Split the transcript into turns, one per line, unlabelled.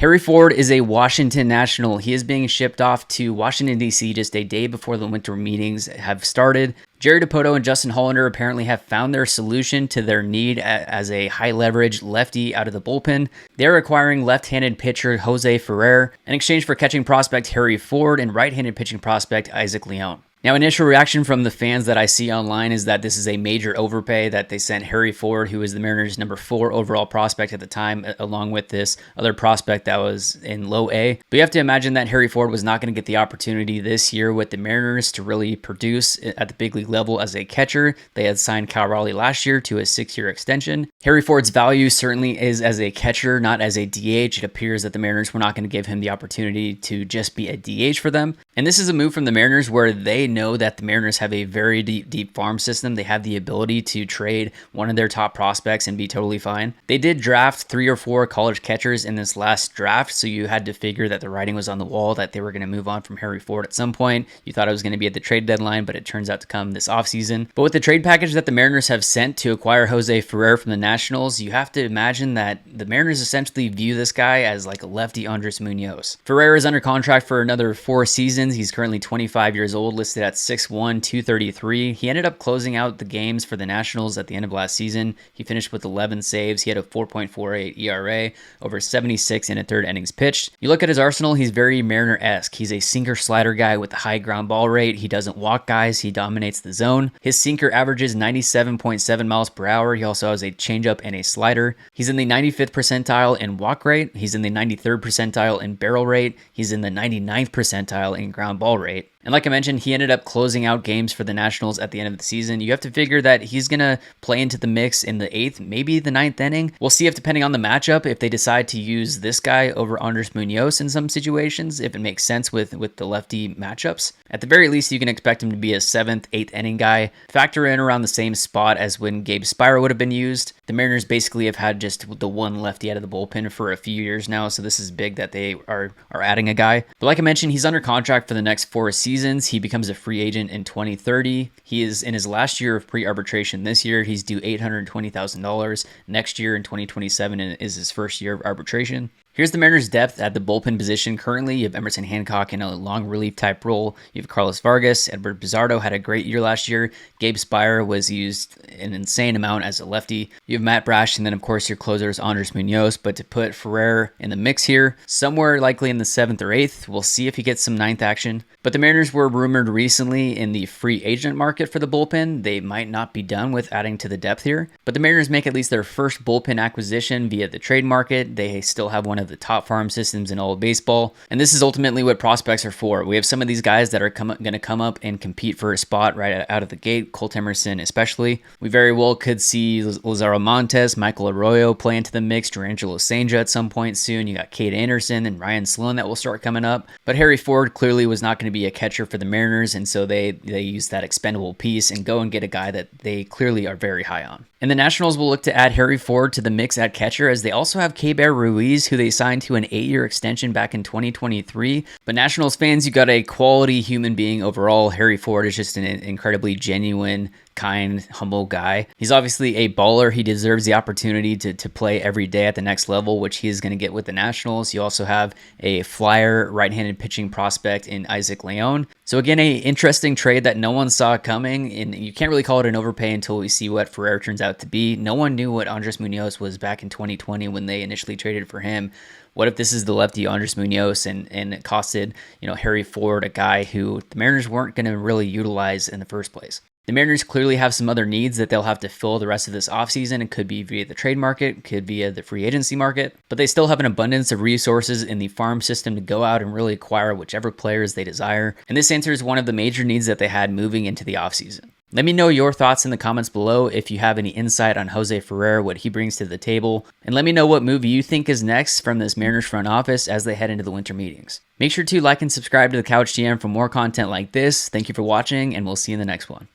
Harry Ford is a Washington national. He is being shipped off to Washington, D.C. just a day before the winter meetings have started. Jerry Dipoto and Justin Hollander apparently have found their solution to their need as a high-leverage lefty out of the bullpen. They're acquiring left-handed pitcher Jose Ferrer in exchange for catching prospect Harry Ford and right-handed pitching prospect Isaac Lyon. Now, initial reaction from the fans that I see online is that this is a major overpay, that they sent Harry Ford, who was the Mariners' number 4 overall prospect at the time, along with this other prospect that was in low A. But you have to imagine that Harry Ford was not going to get the opportunity this year with the Mariners to really produce at the big league level as a catcher. They had signed Cal Raleigh last year to a 6-year extension. Harry Ford's value certainly is as a catcher, not as a DH. It appears that the Mariners were not going to give him the opportunity to just be a DH for them. And this is a move from the Mariners where they know that the Mariners have a very deep farm system. They have the ability to trade one of their top prospects and be totally fine. They did draft 3 or 4 college catchers in this last draft, so you had to figure that the writing was on the wall that they were going to move on from Harry Ford at some point. You thought it was going to be at the trade deadline, but it turns out to come this offseason. But with the trade package that the Mariners have sent to acquire Jose Ferrer from the Nationals, you have to imagine that the Mariners essentially view this guy as like a lefty Andres Munoz. Ferrer is under contract for another 4 seasons. He's currently 25 years old, listed at 6'1", 233. He ended up closing out the games for the Nationals at the end of last season. He finished with 11 saves. He had a 4.48 ERA over 76 and a third innings pitched. You look at his arsenal, he's very Mariner-esque. He's a sinker slider guy with a high ground ball rate. He doesn't walk guys. He dominates the zone. His sinker averages 97.7 miles per hour. He also has a changeup and a slider. He's in the 95th percentile in walk rate. He's in the 93rd percentile in barrel rate. He's in the 99th percentile in ground ball rate. And like I mentioned, he ended up closing out games for the Nationals at the end of the season. You have to figure that he's going to play into the mix in the 8th, maybe the 9th inning. We'll see if, depending on the matchup, if they decide to use this guy over Andres Munoz in some situations, if it makes sense with the lefty matchups. At the very least, you can expect him to be a 7th, 8th inning guy. Factor in around the same spot as when Gabe Spira would have been used. The Mariners basically have had just the one lefty out of the bullpen for a few years now, so this is big that they are adding a guy. But like I mentioned, he's under contract for the next 4 seasons. He becomes a free agent in 2030. He is in his last year of pre-arbitration this year. He's due $820,000. Next year in 2027 is his first year of arbitration. Here's the Mariners' depth at the bullpen position. Currently, you have Emerson Hancock in a long relief type role. You have Carlos Vargas. Edward Pizarro had a great year last year. Gabe Spira was used an insane amount as a lefty. You have Matt Brash, and then, of course, your closer is Andres Munoz. But to put Ferrer in the mix here, somewhere likely in the 7th or 8th, we'll see if he gets some 9th action. But the Mariners were rumored recently in the free agent market for the bullpen. They might not be done with adding to the depth here. But the Mariners make at least their first bullpen acquisition via the trade market. They still have one of the top farm systems in all of baseball. And this is ultimately what prospects are for. We have some of these guys that are going to come up and compete for a spot right out of the gate, Colt Emerson especially. We very well could see Lazaro Montes, Michael Arroyo play into the mix, Durangelo Senja at some point soon. You got Cade Anderson and Ryan Sloan that will start coming up. But Harry Ford clearly was not going to be a catcher for the Mariners, and so they used that expendable piece and go and get a guy that they clearly are very high on. And the Nationals will look to add Harry Ford to the mix at catcher, as they also have Keibert Ruiz, who they signed to an 8-year extension back in 2023. But Nationals fans, you got a quality human being overall. Harry Ford is just an incredibly genuine, kind, humble guy. He's obviously a baller. He deserves the opportunity to play every day at the next level, which he is going to get with the Nationals. You also have a flyer right-handed pitching prospect in Isaac Lyon. So again, a interesting trade that no one saw coming, and you can't really call it an overpay until we see what Ferrer turns out to be. No one knew what Andres Munoz was back in 2020 when they initially traded for him. What if this is the lefty Andres Munoz and it costed, Harry Ford, a guy who the Mariners weren't going to really utilize in the first place? The Mariners clearly have some other needs that they'll have to fill the rest of this offseason. It could be via the trade market, could be via the free agency market, but they still have an abundance of resources in the farm system to go out and really acquire whichever players they desire. And this answers one of the major needs that they had moving into the offseason. Let me know your thoughts in the comments below if you have any insight on Jose Ferrer, what he brings to the table, and let me know what move you think is next from this Mariners front office as they head into the winter meetings. Make sure to like and subscribe to the Couch GM for more content like this. Thank you for watching, and we'll see you in the next one.